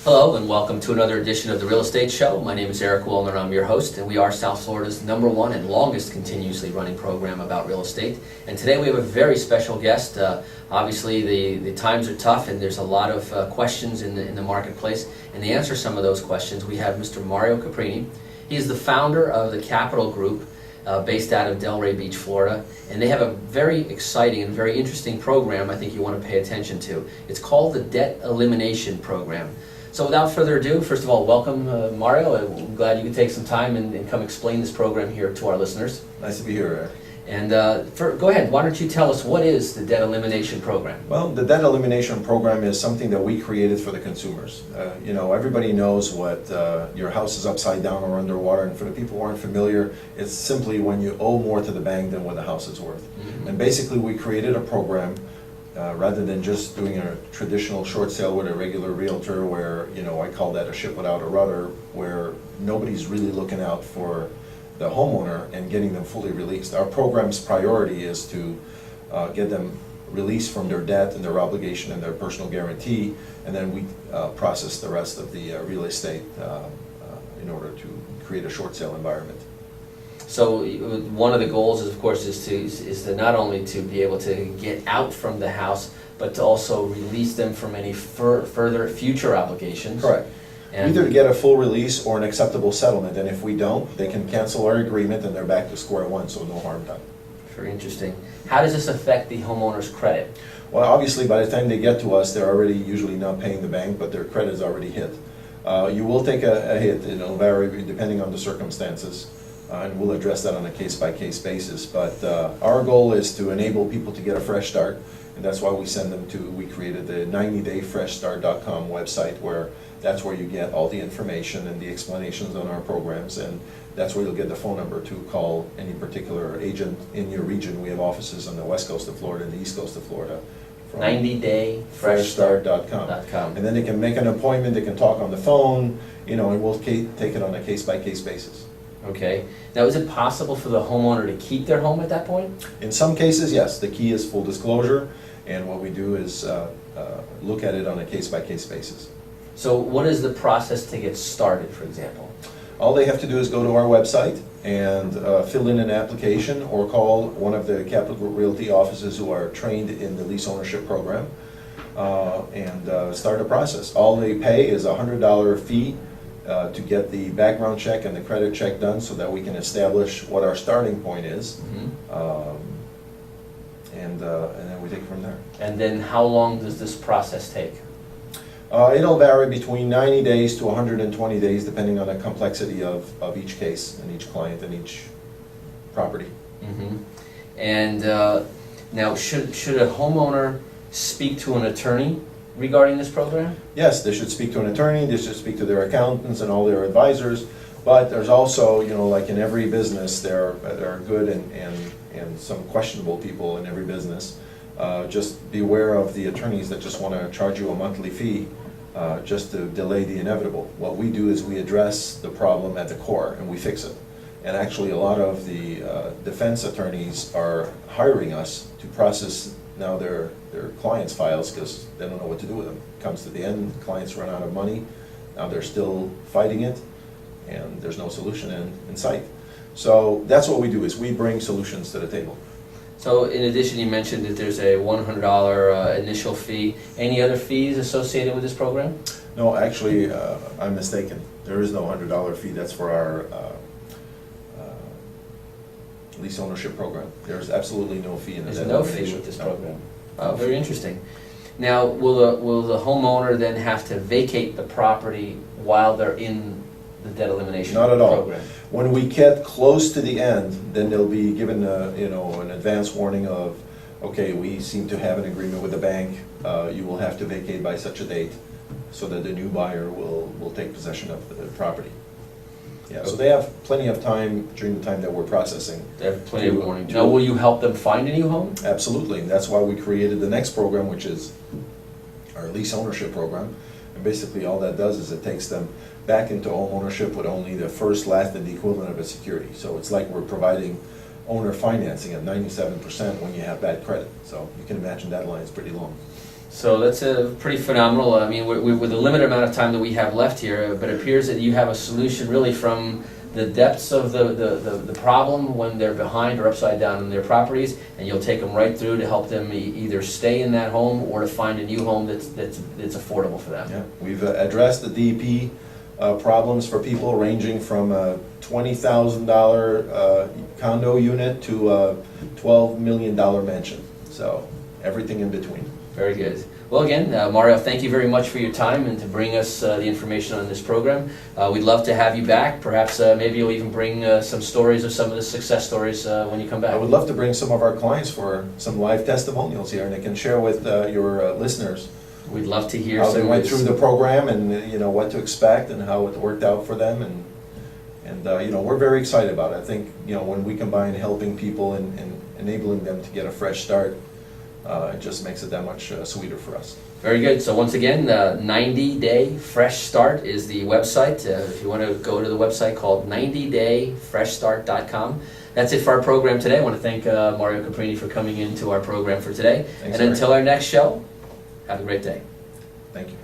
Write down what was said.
Hello and welcome to another edition of the Real Estate Show. My name is Eric Willner and I'm your host, and we are South Florida's #1 and longest continuously running program about real estate. And today we have a very special guest. Obviously the times are tough and there's a lot of questions in the marketplace, and to answer some of those questions we have Mr. Mario Caprini. He is the founder of the Capital Group based out of Delray Beach, Florida, and they have a very exciting and very interesting program I think you want to pay attention to. It's called the Debt Elimination Program. So without further ado, first of all, welcome Mario. I'm glad you could take some time and come explain this program here to our listeners. Nice to be here, Eric. And go ahead, why don't you tell us what is the Debt Elimination Program? Well, the Debt Elimination Program is something that we created for the consumers. Everybody knows what your house is upside down or underwater, and for the people who aren't familiar, it's simply when you owe more to the bank than what the house is worth. Mm-hmm. And basically we created a program rather than just doing a traditional short sale with a regular realtor where, I call that a ship without a rudder, where nobody's really looking out for the homeowner and getting them fully released. Our program's priority is to get them released from their debt and their obligation and their personal guarantee, and then we process the rest of the real estate in order to create a short sale environment. So one of the goals is, of course, is to not only to be able to get out from the house, but to also release them from any further future obligations. Correct. And either get a full release or an acceptable settlement, and if we don't, they can cancel our agreement and they're back to square one, so no harm done. Very interesting. How does this affect the homeowner's credit? Well, obviously by the time they get to us, they're already usually not paying the bank, but their credit is already hit. You will take a hit, it'll vary depending on the circumstances. And we'll address that on a case-by-case basis. But our goal is to enable people to get a fresh start, and that's why we created the 90dayfreshstart.com website, where that's where you get all the information and the explanations on our programs, and that's where you'll get the phone number to call any particular agent in your region. We have offices on the west coast of Florida and the east coast of Florida. 90dayfreshstart.com. And then they can make an appointment, they can talk on the phone, and we'll take it on a case-by-case basis. Okay. Now, is it possible for the homeowner to keep their home at that point? In some cases, yes. The key is full disclosure, and what we do is look at it on a case-by-case basis. So what is the process to get started, for example? All they have to do is go to our website and fill in an application or call one of the Capital Group Realty offices who are trained in the lease ownership program and start a process. All they pay is a $100 fee to get the background check and the credit check done so that we can establish what our starting point is. Mm-hmm. And then we take it from there. And then how long does this process take? It'll vary between 90 days to 120 days depending on the complexity of each case and each client and each property. Mm-hmm. And now should a homeowner speak to an attorney regarding this program? Yes, they should speak to an attorney, they should speak to their accountants and all their advisors, but there's also, like in every business, there are good and some questionable people in every business. Just beware of the attorneys that just want to charge you a monthly fee just to delay the inevitable. What we do is we address the problem at the core and we fix it. And actually a lot of the defense attorneys are hiring us to process now their clients' files because they don't know what to do with them. It comes to the end, clients run out of money, now they're still fighting it, and there's no solution in sight. So that's what we do, is we bring solutions to the table. So in addition, you mentioned that there's a $100 initial fee. Any other fees associated with this program? No, actually, I'm mistaken. There is no $100 fee. That's for our lease ownership program. There's absolutely no fee in the debt elimination. There's no fee with this program. Very interesting. Now, will the homeowner then have to vacate the property while they're in the debt elimination program? Not at all. When we get close to the end, then they'll be given an advance warning of, okay, we seem to have an agreement with the bank. You will have to vacate by such a date, so that the new buyer will take possession of the property. Yeah, okay. So they have plenty of time during the time that we're processing. They have plenty of warning. Now, will you help them find a new home? Absolutely. And that's why we created the next program, which is our lease ownership program. And basically all that does is it takes them back into home ownership with only the first, last, and the equivalent of a security. So it's like we're providing owner financing at 97% when you have bad credit. So you can imagine that line is pretty long. So that's pretty phenomenal. I mean, with the limited amount of time that we have left here, but it appears that you have a solution really from the depths of the problem when they're behind or upside down in their properties, and you'll take them right through to help them either stay in that home or to find a new home that's affordable for them. Yeah, we've addressed the DEP problems for people ranging from a $20,000 condo unit to a $12 million mansion. So everything in between. Very good. Well, again, Mario, thank you very much for your time and to bring us the information on this program. We'd love to have you back. Perhaps maybe you'll even bring some stories of some of the success stories when you come back. I would love to bring some of our clients for some live testimonials here, and they can share with your listeners We'd love to hear how they some went through the program and what to expect and how it worked out for them. And we're very excited about it. I think when we combine helping people and enabling them to get a fresh start, it just makes it that much sweeter for us. Very good. So once again, 90-Day Fresh Start is the website. If you want to go to the website called 90dayfreshstart.com. That's it for our program today. I want to thank Mario Caprini for coming into our program for today. Thanks, and until our next show, have a great day. Thank you.